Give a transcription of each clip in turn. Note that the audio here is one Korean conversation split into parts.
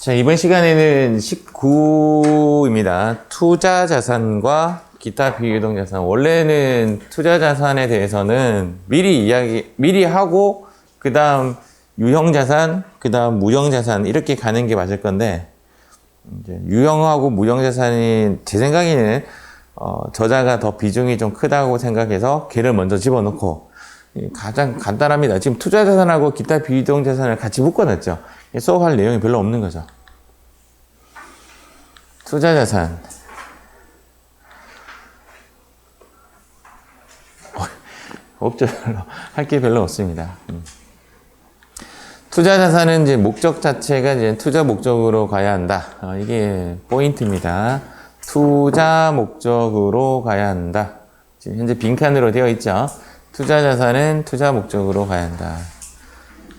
자, 이번 시간에는 19입니다. 투자 자산과 기타 비유동 자산. 원래는 투자 자산에 대해서는 미리 하고, 그 다음 유형 자산, 그 다음 무형 자산, 이렇게 가는 게 맞을 건데, 이제 유형하고 무형 자산이 제 생각에는, 저자가 더 비중이 좀 크다고 생각해서 걔를 먼저 집어넣고, 가장 간단합니다. 지금 투자 자산하고 기타 비유동 자산을 같이 묶어놨죠. 수업할 내용이 별로 없는 거죠. 투자 자산. 없죠, 별로. 할 게 별로 없습니다. 투자 자산은 이제 목적 자체가 이제 투자 목적으로 가야 한다. 이게 포인트입니다. 투자 목적으로 가야 한다. 지금 현재 빈칸으로 되어 있죠. 투자 자산은 투자 목적으로 가야 한다.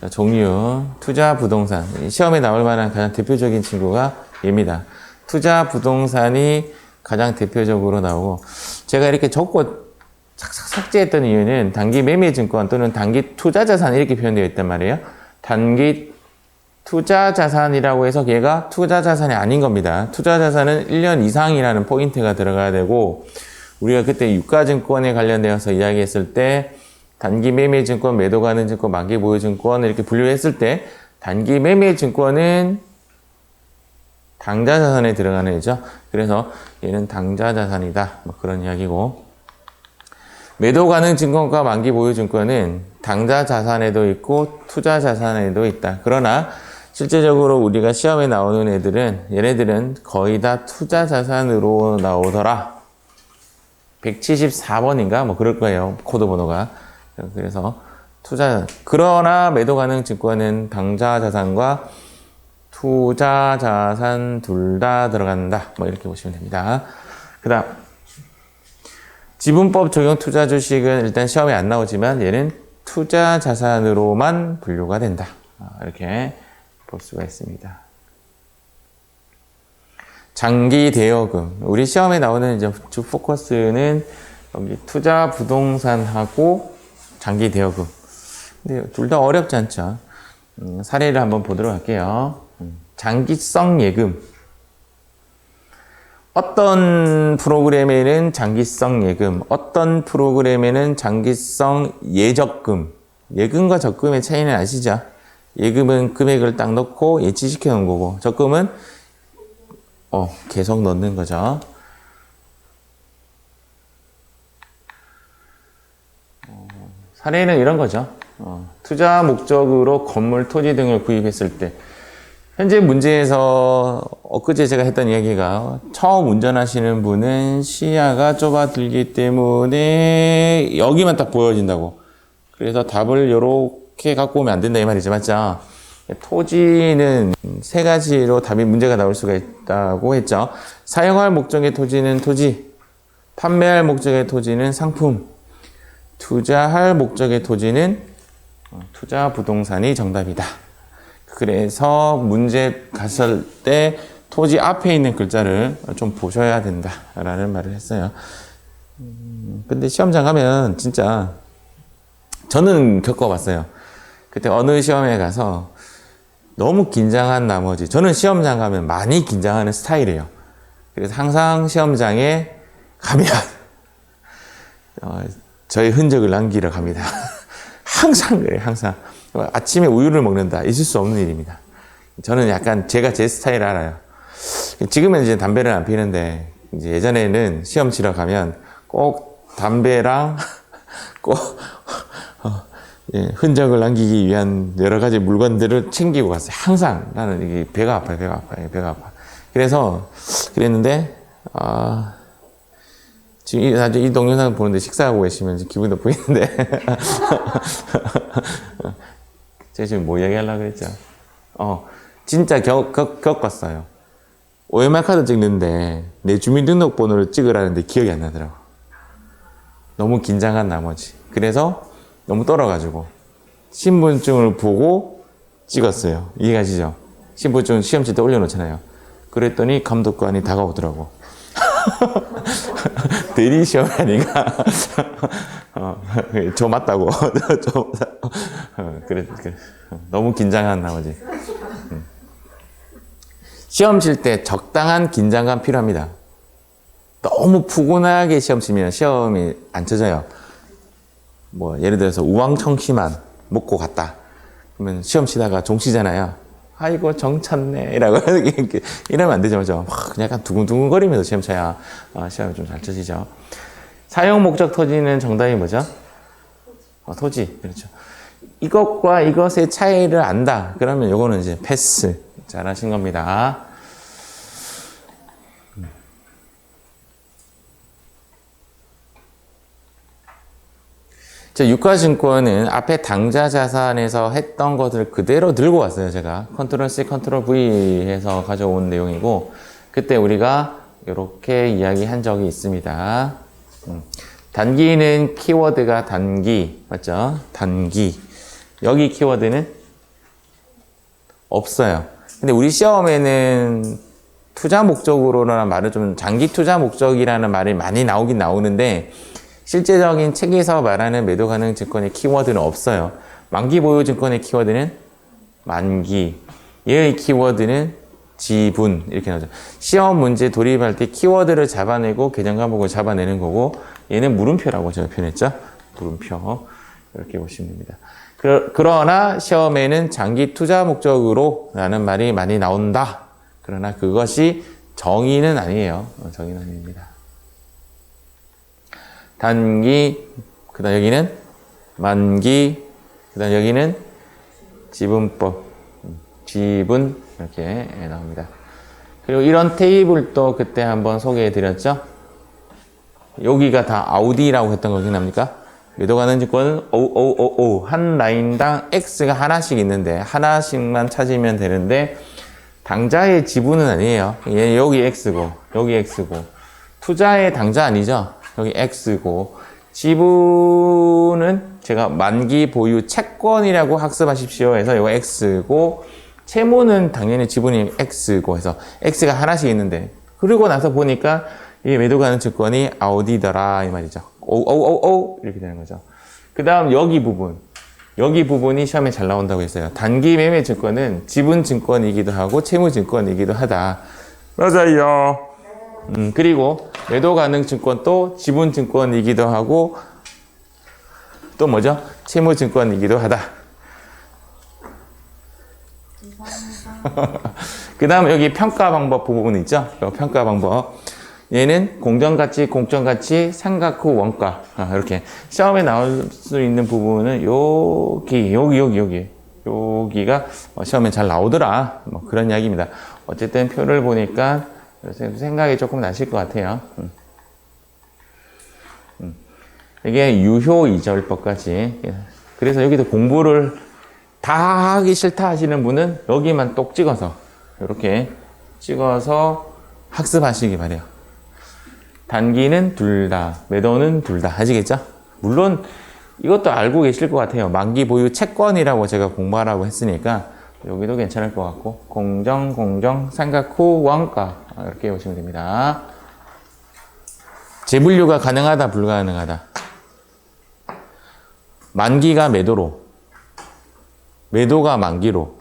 자, 종류, 투자 부동산. 시험에 나올 만한 가장 대표적인 친구가 얘입니다. 투자 부동산이 가장 대표적으로 나오고, 제가 이렇게 적고 착착 삭제했던 이유는 단기 매매 증권 또는 단기 투자 자산 이렇게 표현되어 있단 말이에요. 단기 투자 자산이라고 해서 얘가 투자 자산이 아닌 겁니다. 투자 자산은 1년 이상이라는 포인트가 들어가야 되고, 우리가 그때 유가증권에 관련되어서 이야기했을 때 단기 매매 증권, 매도 가능 증권, 만기 보유 증권 이렇게 분류했을 때 단기 매매 증권은 당좌 자산에 들어가는 애죠. 그래서 얘는 당좌 자산이다. 뭐 그런 이야기고, 매도 가능 증권과 만기 보유 증권은 당좌 자산에도 있고 투자 자산에도 있다. 그러나 실제적으로 우리가 시험에 나오는 얘네들은 거의 다 투자 자산으로 나오더라. 174번인가? 뭐 그럴 거예요. 코드 번호가. 그래서 그러나 매도 가능 증권은 당좌 자산과 투자 자산 둘 다 들어간다. 뭐 이렇게 보시면 됩니다. 그 다음, 지분법 적용 투자 주식은 일단 시험에 안 나오지만 얘는 투자 자산으로만 분류가 된다. 이렇게 볼 수가 있습니다. 장기 대여금. 우리 시험에 나오는 이제 주 포커스는 여기 투자 부동산하고 장기 대여금. 근데 둘 다 어렵지 않죠. 사례를 한번 보도록 할게요. 장기성 예금. 어떤 프로그램에는 장기성 예금, 어떤 프로그램에는 장기성 예적금. 예금과 적금의 차이는 아시죠? 예금은 금액을 딱 넣고 예치시켜 놓은 거고, 적금은 계속 넣는 거죠. 사례는 이런 거죠. 투자 목적으로 건물, 토지 등을 구입했을 때, 현재 문제에서 엊그제 제가 했던 이야기가 처음 운전하시는 분은 시야가 좁아들기 때문에 여기만 딱 보여진다고. 그래서 답을 이렇게 갖고 오면 안 된다 이 말이죠. 맞죠? 토지는 세 가지로 답이 문제가 나올 수가 있다고 했죠. 사용할 목적의 토지는 토지, 판매할 목적의 토지는 상품, 투자할 목적의 토지는 투자 부동산이 정답이다. 그래서 문제 갔을 때 토지 앞에 있는 글자를 좀 보셔야 된다라는 말을 했어요. 근데 시험장 가면 진짜 저는 겪어봤어요. 그때 어느 시험에 가서 너무 긴장한 나머지, 저는 시험장 가면 많이 긴장하는 스타일이에요. 그래서 항상 시험장에 가면 저의 흔적을 남기러 갑니다. 항상 그래요, 항상. 아침에 우유를 먹는다. 있을 수 없는 일입니다. 저는 약간 제가 제 스타일 알아요. 지금은 이제 담배를 안 피는데, 이제 예전에는 시험 치러 가면 꼭 담배랑 꼭 흔적을 남기기 위한 여러 가지 물건들을 챙기고 갔어요. 항상 나는 이게 배가 아파요, 배가 아파. 그래서 그랬는데, 지금 이 동영상 보는데 식사하고 계시면 기분이 나쁘겠는데. 제가 지금 뭐 이야기하려고 그랬죠? 진짜 겪었어요. OMR 카드 찍는데 내 주민등록번호를 찍으라는데 기억이 안 나더라고. 너무 긴장한 나머지. 그래서 너무 떨어가지고 신분증을 보고 찍었어요. 이해가시죠? 신분증 시험지 때 올려놓잖아요. 그랬더니 감독관이 다가오더라고. 대리 시험이 아닌가? 저 맞다고. 그래. 너무 긴장한 나머지. 시험 칠 때 적당한 긴장감 필요합니다. 너무 푸근하게 시험 치면 시험이 안 쳐져요. 뭐 예를 들어서 우왕청심환 먹고 갔다. 그러면 시험 치다가 종치잖아요. 아이고 정쳤네 이라고 이러면 안 되죠. 그냥 약간 두근두근거리면서 시험 쳐야 시험이 좀 잘 쳐지죠. 사용 목적 토지는 정답이 뭐죠? 토지. 그렇죠. 이것과 이것의 차이를 안다. 그러면 요거는 이제 패스. 잘하신 겁니다. 자, 유가증권은 앞에 당좌 자산에서 했던 것을 그대로 들고 왔어요, 제가. 컨트롤 C, 컨트롤 V 해서 가져온 내용이고, 그때 우리가 이렇게 이야기한 적이 있습니다. 단기는 키워드가 단기, 맞죠? 단기. 여기 키워드는 없어요. 근데 우리 시험에는 투자 목적으로라는 말은 좀 장기 투자 목적이라는 말이 많이 나오긴 나오는데, 실제적인 책에서 말하는 매도 가능 증권의 키워드는 없어요. 만기 보유 증권의 키워드는 만기, 얘의 키워드는 지분 이렇게 나오죠. 시험 문제 돌입할 때 키워드를 잡아내고 계정 과목을 잡아내는 거고, 얘는 물음표라고 제가 표현했죠. 물음표 이렇게 보시면 됩니다. 그러나 시험에는 장기 투자 목적으로 라는 말이 많이 나온다. 그러나 그것이 정의는 아니에요. 정의는 아닙니다. 단기, 그 다음 여기는 만기, 그 다음 여기는 지분법, 지분 이렇게 나옵니다. 그리고 이런 테이블도 그때 한번 소개해 드렸죠. 여기가 다 아우디라고 했던 거 기억납니까? 매도 가능 증권은 한 라인당 X가 하나씩 있는데 하나씩만 찾으면 되는데 당좌의 지분은 아니에요. 여기 X고 여기 X고 투자의 당좌 아니죠. 여기 X고, 지분은 제가 만기 보유 채권이라고 학습하십시오 해서 이거 X고, 채무는 당연히 지분이 X고 해서 X가 하나씩 있는데, 그리고 나서 보니까 이 매도 가능 증권이 아우디더라 이 말이죠. 이렇게 되는 거죠. 그 다음 여기 부분이 시험에 잘 나온다고 했어요. 단기 매매 증권은 지분 증권이기도 하고 채무 증권이기도 하다. 맞아요. 그리고 매도 가능 증권도 지분 증권이기도 하고 또 뭐죠? 채무 증권이기도 하다. 그 다음 여기 평가 방법 부분 있죠? 평가 방법. 얘는 공정가치, 공정가치, 삼각 후 원가. 이렇게 시험에 나올 수 있는 부분은 여기가 시험에 잘 나오더라. 뭐 그런 이야기입니다. 어쨌든 표를 보니까 생각이 조금 나실 것 같아요. 이게 유효이절법까지. 그래서 여기도 공부를 다 하기 싫다 하시는 분은 여기만 똑 찍어서 이렇게 찍어서 학습하시기 바래요. 단기는 둘 다, 매도는 둘 다. 아시겠죠? 물론 이것도 알고 계실 것 같아요. 만기 보유 채권이라고 제가 공부하라고 했으니까 여기도 괜찮을 것 같고, 공정, 삼각 후 원가 이렇게 보시면 됩니다. 재분류가 가능하다, 불가능하다. 만기가 매도로, 매도가 만기로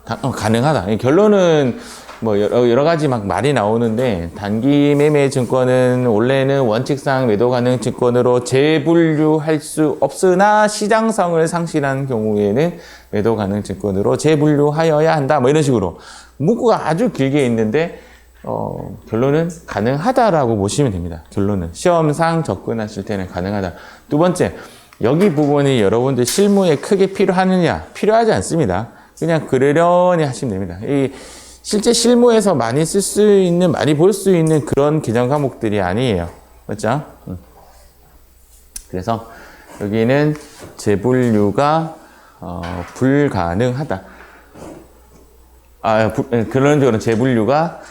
가능하다. 결론은 뭐 여러 가지 막 말이 나오는데, 단기 매매 증권은 원래는 원칙상 매도 가능 증권으로 재분류할 수 없으나 시장성을 상실한 경우에는 매도 가능 증권으로 재분류하여야 한다. 뭐 이런 식으로 문구가 아주 길게 있는데 결론은 가능하다라고 보시면 됩니다. 결론은 시험상 접근하실 때는 가능하다. 두 번째, 여기 부분이 여러분들 실무에 크게 필요하느냐? 필요하지 않습니다. 그냥 그러려니 하시면 됩니다. 이 실제 실무에서 많이 쓸 수 있는, 많이 볼 수 있는 그런 계정 과목들이 아니에요. 맞죠? 그래서 여기는 재분류가 불가능하다. 결론적으로 재분류가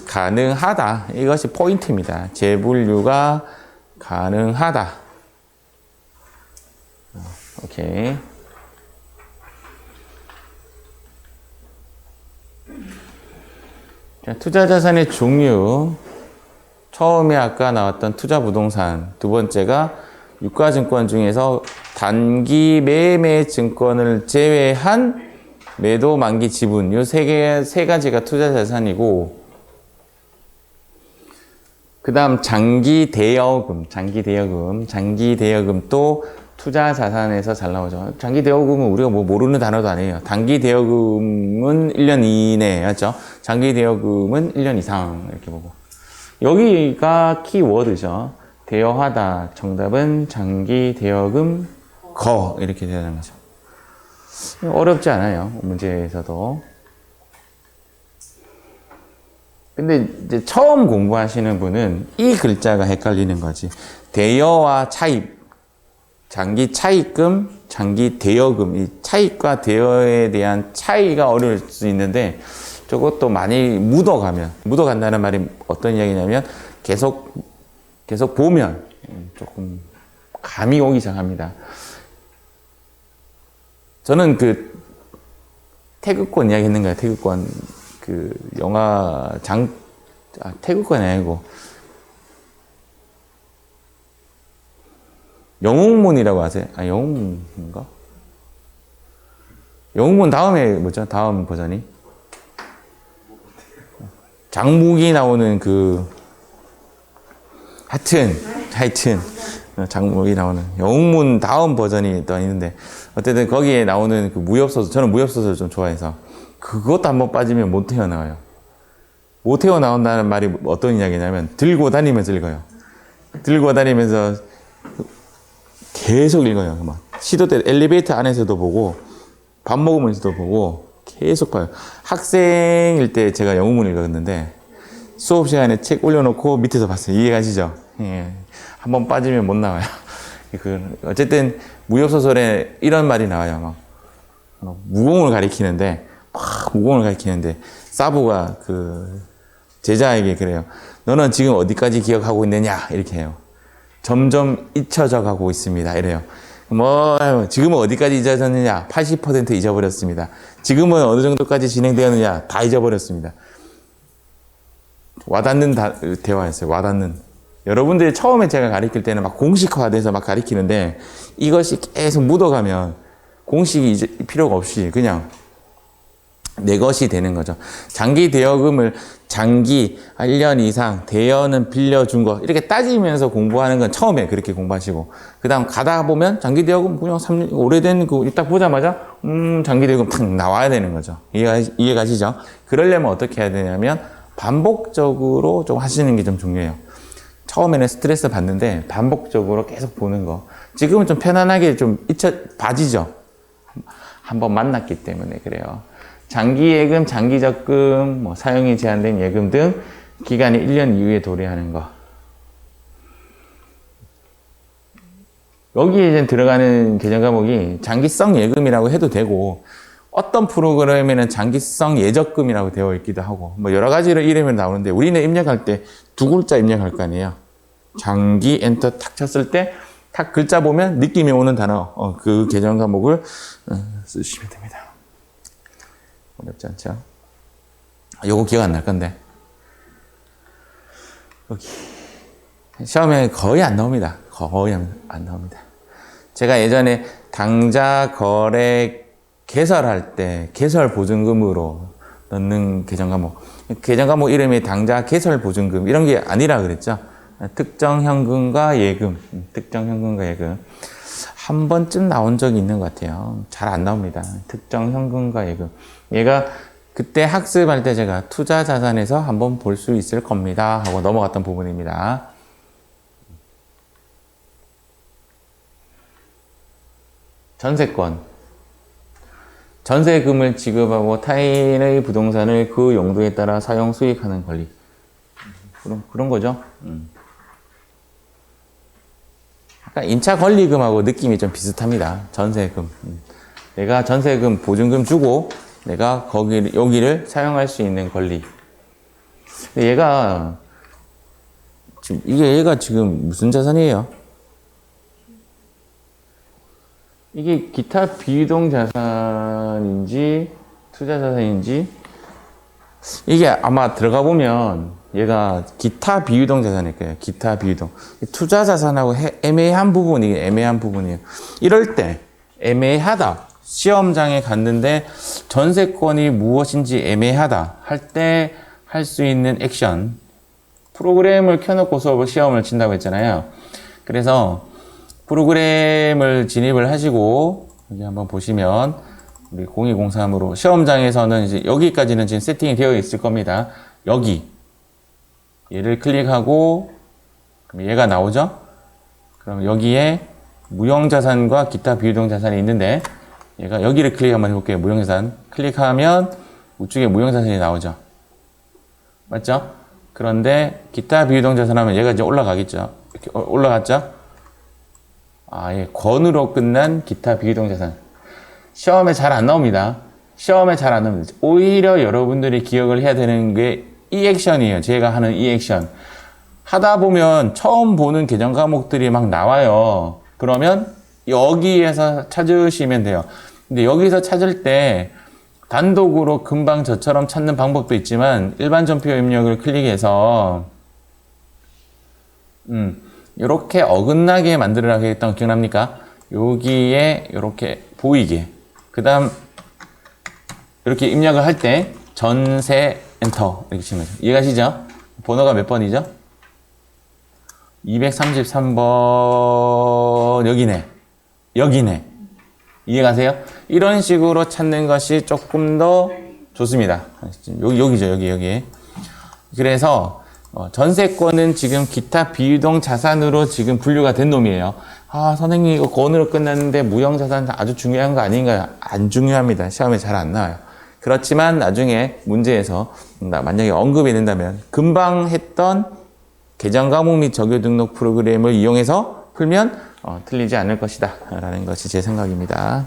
가능하다. 이것이 포인트입니다. 재분류가 가능하다. 오케이. 투자 자산의 종류. 처음에 아까 나왔던 투자 부동산. 두 번째가 유가증권 중에서 단기 매매 증권을 제외한 매도, 만기, 지분. 요 세 가지가 투자 자산이고, 그 다음 장기 대여금. 장기 대여금도 투자 자산에서 잘 나오죠. 장기 대여금은 우리가 뭐 모르는 단어도 아니에요. 단기 대여금은 1년 이내였죠. 장기 대여금은 1년 이상 이렇게 보고. 여기가 키워드죠. 대여하다. 정답은 장기 대여금 거 이렇게 되는 거죠. 어렵지 않아요. 문제에서도. 근데 이제 처음 공부하시는 분은 이 글자가 헷갈리는 거지. 대여와 차입. 장기 차입금, 장기 대여금. 이 차입과 대여에 대한 차이가 어려울 수 있는데 저것도 많이 묻어간다는 말이 어떤 이야기냐면 계속 보면 조금 감이 오기 시작합니다. 저는 그 태극권 이야기 했는 거예요. 태극권. 그 영화 태극권이 아니고 영웅문이라고 아세요? 영웅문인가? 영웅문 다음에 뭐죠? 다음 버전이 장무기 나오는 그 하여튼 장무기 나오는 영웅문 다음 버전이 또 있는데 어쨌든 거기에 나오는 그 무협소설, 저는 무협소설을 좀 좋아해서 그것도 한번 빠지면 못 태어나와요. 못 태어나온다는 말이 어떤 이야기냐면 들고 다니면서 읽어요. 들고 다니면서 계속 읽어요. 막 시도 때 엘리베이터 안에서도 보고 밥 먹으면서도 보고 계속 봐요. 학생일 때 제가 영문을 읽었는데 수업 시간에 책 올려놓고 밑에서 봤어요. 이해가시죠? 예. 한번 빠지면 못 나와요. 어쨌든 무협소설에 이런 말이 나와요. 막 무공을 가리키는데 사부가 그 제자에게 그래요. 너는 지금 어디까지 기억하고 있느냐? 이렇게 해요. 점점 잊혀져 가고 있습니다. 이래요. 지금은 어디까지 잊어졌느냐? 80% 잊어버렸습니다. 지금은 어느 정도까지 진행되었느냐? 다 잊어버렸습니다. 와닿는 대화였어요. 와닿는. 여러분들이 처음에 제가 가르칠 때는 막 공식화돼서 막 가르치는데 이것이 계속 묻어가면 공식이 필요가 없이 그냥 내 것이 되는 거죠. 장기 대여금을 장기 1년 이상 대여는 빌려준 거 이렇게 따지면서 공부하는 건 처음에 그렇게 공부하시고 그 다음 가다 보면 장기 대여금 그냥 3년 오래된 그 딱 보자마자 장기 대여금 탁 나와야 되는 거죠. 이해가시죠? 그러려면 어떻게 해야 되냐면 반복적으로 좀 하시는 게 좀 중요해요. 처음에는 스트레스 받는데 반복적으로 계속 보는 거. 지금은 좀 편안하게 좀 봐지죠. 한번 만났기 때문에 그래요. 장기 예금, 장기 적금, 사용이 제한된 예금 등 기간이 1년 이후에 도래하는 거. 여기에 이제 들어가는 개정 과목이 장기성 예금이라고 해도 되고 어떤 프로그램에는 장기성 예적금이라고 되어 있기도 하고 여러 가지로 이름이 나오는데 우리는 입력할 때 두 글자 입력할 거 아니에요. 장기 엔터 탁 쳤을 때 탁 글자 보면 느낌이 오는 단어 그 개정 과목을 쓰시면 됩니다. 어렵지 않죠? 요거 기억 안 날 건데 여기 시험에 거의 안 나옵니다. 거의 안 나옵니다. 제가 예전에 당좌 거래 개설할 때 개설 보증금으로 넣는 개정 과목 이름이 당좌 개설 보증금 이런 게 아니라 그랬죠. 특정 현금과 예금 한 번쯤 나온 적이 있는 것 같아요. 잘 안 나옵니다. 특정 현금과 예금. 얘가 그때 학습할 때 제가 투자 자산에서 한번 볼 수 있을 겁니다 하고 넘어갔던 부분입니다. 전세권. 전세금을 지급하고 타인의 부동산을 그 용도에 따라 사용 수익하는 권리. 그런 거죠. 약간 임차 권리금하고 느낌이 좀 비슷합니다. 전세금. 내가 전세금 보증금 주고 내가 여기를 사용할 수 있는 권리. 얘가 지금 무슨 자산이에요? 이게 기타 비유동 자산인지 투자 자산인지 이게 아마 들어가 보면 얘가 기타 비유동 자산일 거예요. 기타 비유동. 투자 자산하고 애매한 부분이에요. 이럴 때 애매하다. 시험장에 갔는데 전세권이 무엇인지 애매하다 할 때 할 수 있는 액션. 프로그램을 켜놓고 수업을 시험을 친다고 했잖아요. 그래서 프로그램을 진입을 하시고 여기 한번 보시면 우리 0203으로 시험장에서는 이제 여기까지는 지금 세팅이 되어 있을 겁니다. 여기 얘를 클릭하고 그럼 얘가 나오죠? 그럼 여기에 무형자산과 기타 비유동자산이 있는데 얘가 여기를 클릭 한번 해볼게요. 무형자산 클릭하면 우측에 무형자산이 나오죠. 맞죠? 그런데 기타 비유동자산 하면 얘가 이제 올라가겠죠. 이렇게 올라갔죠? 아, 예. 권으로 끝난 기타 비유동자산. 시험에 잘 안 나옵니다. 시험에 잘 안 나옵니다. 오히려 여러분들이 기억을 해야 되는 게 이 액션이에요. 제가 하는 이 액션. 하다 보면 처음 보는 계정 과목들이 막 나와요. 그러면 여기에서 찾으시면 돼요. 근데 여기서 찾을 때 단독으로 금방 저처럼 찾는 방법도 있지만 일반 전표 입력을 클릭해서 이렇게 어긋나게 만들으라고 했던 거 기억납니까? 여기에 이렇게 보이게 그 다음 이렇게 입력을 할 때 전세 엔터 이렇게 치면 돼요. 이해가시죠? 번호가 몇 번이죠? 233번 여기네 이해가세요? 이런 식으로 찾는 것이 조금 더 좋습니다. 여기죠 여기 그래서 전세권은 지금 기타 비유동 자산으로 지금 분류가 된 놈이에요. 아 선생님 이거 권으로 끝났는데 무형자산 아주 중요한 거 아닌가요? 안 중요합니다. 시험에 잘 안 나와요. 그렇지만 나중에 문제에서 만약에 언급이 된다면 금방 했던 계정 과목 및 적요 등록 프로그램을 이용해서 풀면 틀리지 않을 것이다 라는 것이 제 생각입니다.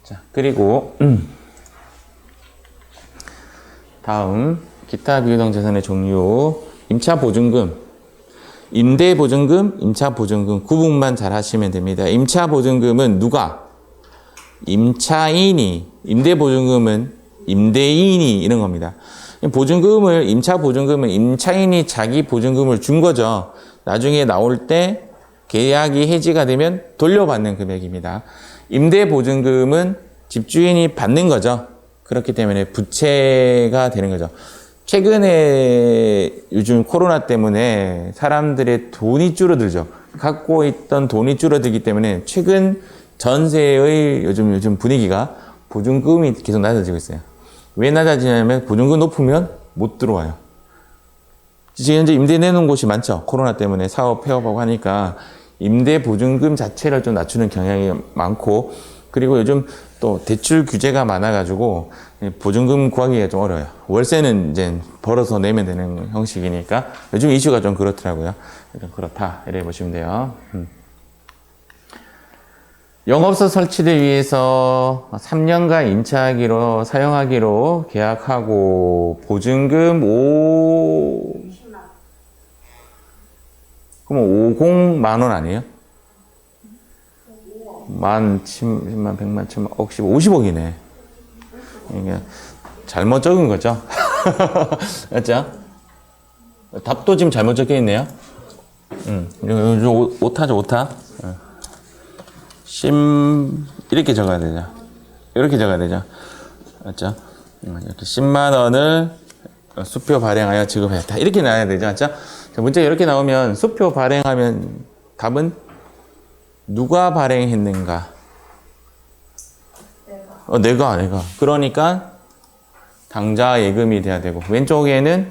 자 그리고 다음 기타 비유동 자산의 종류 임차보증금 임대보증금, 임차보증금 구분만 잘 하시면 됩니다. 임차보증금은 누가? 임차인이, 임대보증금은 임대인이 이런 겁니다. 보증금을, 임차보증금은 임차인이 자기 보증금을 준 거죠. 나중에 나올 때 계약이 해지가 되면 돌려받는 금액입니다. 임대보증금은 집주인이 받는 거죠. 그렇기 때문에 부채가 되는 거죠. 최근에 요즘 코로나 때문에 사람들의 돈이 줄어들죠. 갖고 있던 돈이 줄어들기 때문에 최근 전세의 요즘 분위기가 보증금이 계속 낮아지고 있어요. 왜 낮아지냐면 보증금 높으면 못 들어와요. 지금 현재 임대 내놓은 곳이 많죠. 코로나 때문에 사업 폐업하고 하니까 임대 보증금 자체를 좀 낮추는 경향이 많고 그리고 요즘 또 대출 규제가 많아가지고 보증금 구하기가 좀 어려워요. 월세는 이제 벌어서 내면 되는 형식이니까 요즘 이슈가 좀 그렇더라고요. 좀 그렇다 이래 보시면 돼요. 영업소 설치를 위해서 3년간 임차하기로 사용하기로 계약하고 보증금 50만 원 아니에요? 10만, 100만, 1000만, 억씩 50억이네. 이게 잘못 적은 거죠. 맞죠? 답도 지금 잘못 적혀 있네요. 오타죠, 오타. 이렇게 적어야 되죠. 이렇게 적어야 되죠. 맞죠? 이렇게 10만 원을 수표 발행하여 지급했다. 이렇게 나와야 되죠. 맞죠? 문제가 이렇게 나오면 수표 발행하면 답은 누가 발행했는가? 내가. 그러니까 당좌 예금이 돼야 되고 왼쪽에는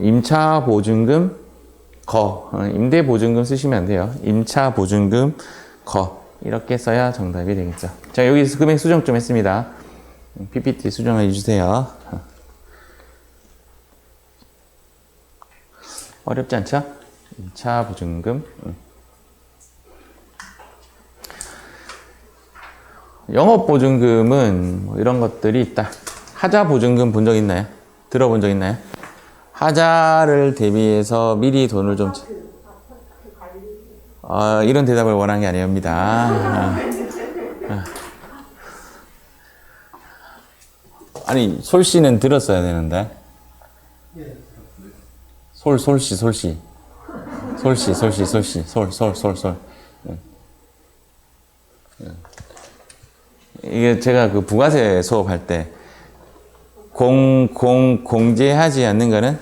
임차보증금 임대보증금 쓰시면 안 돼요. 임차보증금 이렇게 써야 정답이 되겠죠. 자 여기서 금액 수정 좀 했습니다. PPT 수정해 주세요. 어렵지 않죠? 임차보증금 영업보증금은 뭐 이런 것들이 있다. 하자보증금 본 적 있나요? 들어본 적 있나요? 하자를 대비해서 미리 돈을 좀 이런 대답을 원한 게 아닙니다. 아니 솔씨는 들었어야 되는데 솔씨 솔씨, 솔씨, 솔씨, 솔, 솔, 솔, 솔. 이게 제가 그 부가세 수업할 때 공제하지 않는 거는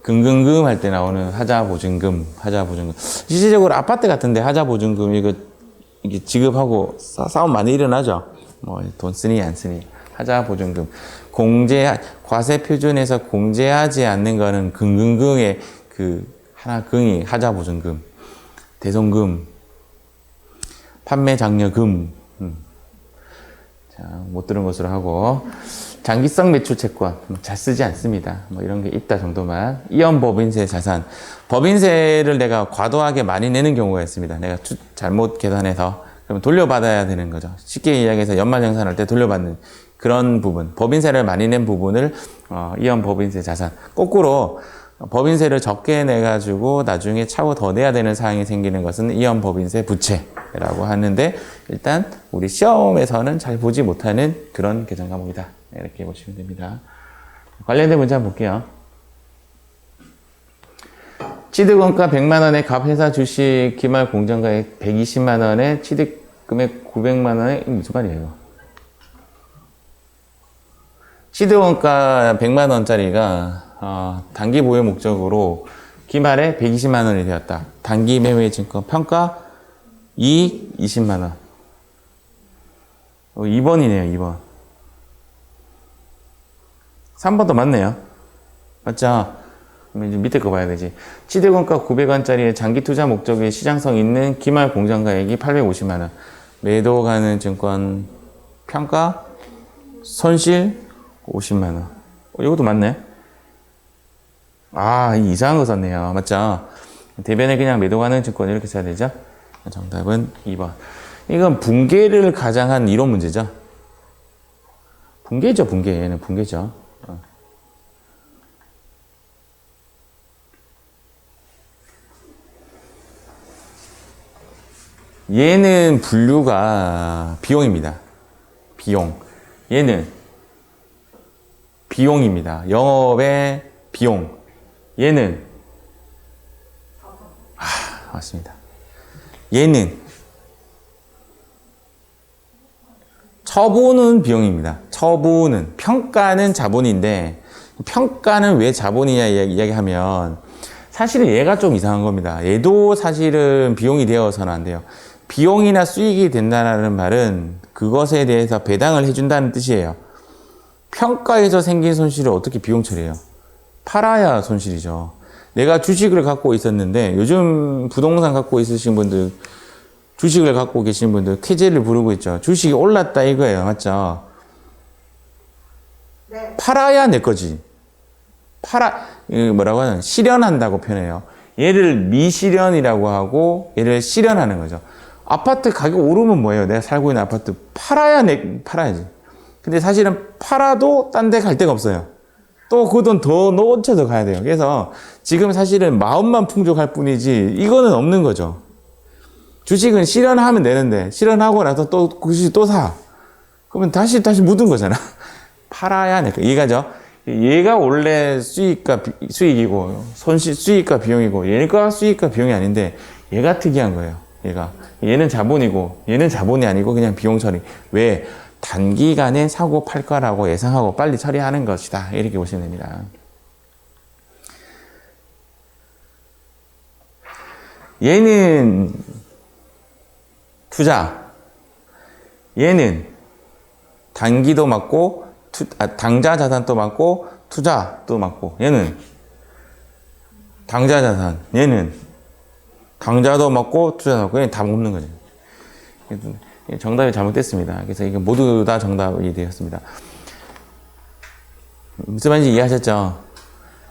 금금금 할 때 나오는 하자보증금, 하자보증금. 실질적으로 아파트 같은데 하자보증금 이게 지급하고 싸움 많이 일어나죠. 뭐 돈 쓰니 안 쓰니. 하자보증금. 과세 표준에서 공제하지 않는 거는 금금금의 그 하나 금이 하자보증금, 대손금, 판매장려금. 자, 못 들은 것으로 하고. 장기성 매출 채권 잘 쓰지 않습니다. 뭐 이런 게 있다 정도만. 이연 법인세 자산. 법인세를 내가 과도하게 많이 내는 경우가 있습니다. 내가 잘못 계산해서 그러면 돌려받아야 되는 거죠. 쉽게 이야기해서 연말정산할 때 돌려받는 그런 부분. 법인세를 많이 낸 부분을 이연 법인세 자산. 거꾸로 법인세를 적게 내가지고 나중에 차후 더 내야 되는 사항이 생기는 것은 이연 법인세 부채라고 하는데 일단 우리 시험에서는 잘 보지 못하는 그런 계산 과목이다. 이렇게 보시면 됩니다. 관련된 문제 한번 볼게요. 취득원가 100만 원에 갑회사 주식 기말 공정가액 120만 원에 취득금액 900만 원에 무슨 말이에요 이거? 취득원가 100만 원짜리가 단기 보유 목적으로 기말에 120만 원이 되었다. 단기 매매 증권 평가 이익 20만 원. 2번이네요. 2번. 3번도 맞네요. 맞죠? 그럼 이제 밑에 거 봐야 되지. 취득원가 900원짜리의 장기 투자 목적의 시장성 있는 기말 공정가액이 850만 원. 매도 가는 증권 평가 손실 50만 원. 이것도 맞네. 아, 이상한 거 썼네요. 맞죠? 대변에 그냥 매도 가는 증권 이렇게 써야 되죠? 정답은 2번. 이건 붕괴를 가장한 이론 문제죠. 붕괴죠, 붕괴. 얘는 붕괴죠. 얘는 분류가 비용입니다. 비용. 얘는 비용입니다. 영업의 비용. 얘는 맞습니다. 얘는 처분은 비용입니다. 처분은 평가는 자본인데 평가는 왜 자본이냐 이야기하면 사실은 얘가 좀 이상한 겁니다. 얘도 사실은 비용이 되어서는 안 돼요. 비용이나 수익이 된다는 말은 그것에 대해서 배당을 해준다는 뜻이에요. 평가에서 생긴 손실을 어떻게 비용 처리해요? 팔아야 손실이죠. 내가 주식을 갖고 있었는데 요즘 부동산 갖고 있으신 분들 주식을 갖고 계신 분들 쾌재를 부르고 있죠. 주식이 올랐다 이거예요. 맞죠? 네. 팔아야 내 거지. 뭐라고 하냐. 실현한다고 표현해요. 얘를 미실현이라고 하고 얘를 실현하는 거죠. 아파트 가격 오르면 뭐예요? 내가 살고 있는 아파트 팔아야지. 근데 사실은 팔아도 딴 데 갈 데가 없어요. 또 그 돈 더 놓쳐서 가야 돼요. 그래서 지금 사실은 마음만 풍족할 뿐이지 이거는 없는 거죠. 주식은 실현하면 되는데 실현하고 나서 또 그 주식 또 사. 그러면 다시 묻은 거잖아. 팔아야 하니까. 이해가죠? 얘가 원래 수익이고 수익과 비용이고 얘가 수익과 비용이 아닌데 얘가 특이한 거예요. 얘는 자본이고 얘는 자본이 아니고 그냥 비용 처리. 왜? 단기간에 사고 팔 거라고 예상하고 빨리 처리하는 것이다. 이렇게 보시면 됩니다. 얘는 투자. 얘는 단기도 맞고 당좌 자산도 맞고 투자도 맞고 얘는 당좌 자산. 얘는 당좌도 맞고 투자도 맞고 얘는 다 먹는 거죠. 정답이 잘못됐습니다. 그래서 이게 모두 다 정답이 되었습니다. 무슨 말인지 이해하셨죠?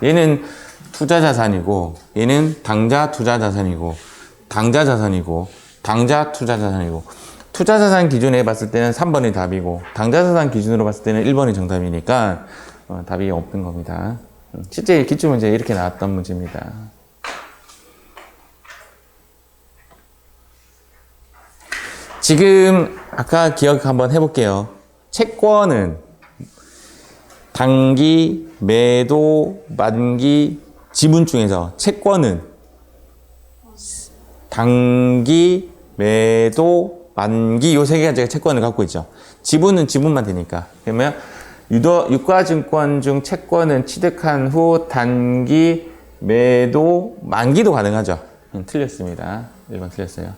얘는 투자 자산이고 얘는 당좌 투자 자산이고 당좌 자산이고 당좌 투자 자산이고 투자 자산 기준에 봤을 때는 3번이 답이고 당좌 자산 기준으로 봤을 때는 1번이 정답이니까 답이 없는 겁니다. 실제 기출문제 이렇게 나왔던 문제입니다. 지금 아까 기억 한번 해볼게요. 채권은 단기, 매도, 만기, 지분 중에서 채권은 단기, 매도, 만기 요 세 가지가 채권을 갖고 있죠. 지분은 지분만 되니까. 그러면 유가증권 중 채권은 취득한 후 단기, 매도, 만기도 가능하죠. 틀렸습니다. 1번 틀렸어요.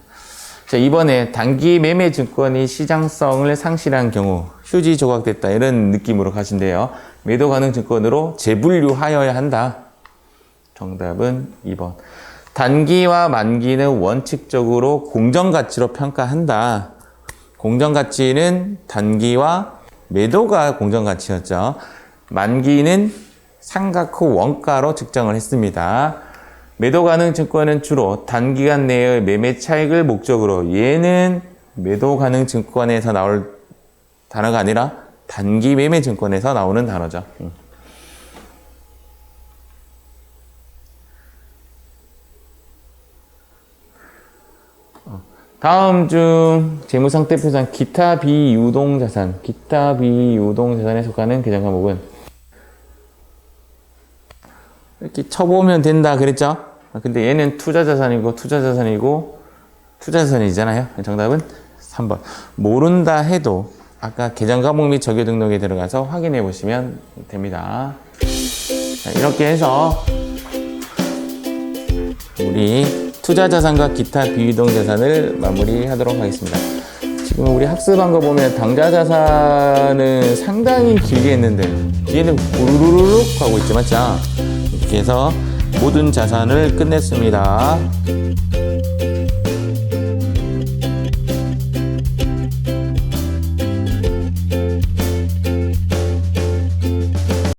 자, 이번에 단기 매매 증권이 시장성을 상실한 경우 휴지 조각됐다 이런 느낌으로 가신대요. 매도 가능 증권으로 재분류하여야 한다. 정답은 2번. 단기와 만기는 원칙적으로 공정가치로 평가한다. 공정가치는 단기와 매도가 공정가치였죠. 만기는 상각 후 원가로 측정을 했습니다. 매도 가능 증권은 주로 단기간 내의 매매 차익을 목적으로, 얘는 매도 가능 증권에서 나올 단어가 아니라 단기 매매 증권에서 나오는 단어죠. 다음 중 재무상태표상 기타 비유동자산, 기타 비유동자산에 속하는 계정 과목은 이렇게 쳐보면 된다 그랬죠? 근데 얘는 투자자산이고 투자자산이잖아요. 정답은 3번. 모른다 해도 아까 계정 과목 및 적용 등록에 들어가서 확인해 보시면 됩니다. 자, 이렇게 해서 우리 투자자산과 기타 비유동자산을 마무리하도록 하겠습니다. 지금 우리 학습한 거 보면 당좌자산은 상당히 길게 했는데 뒤에는 우르르륵 하고 있죠, 맞죠? 이렇게 해서 모든 자산을 끝냈습니다.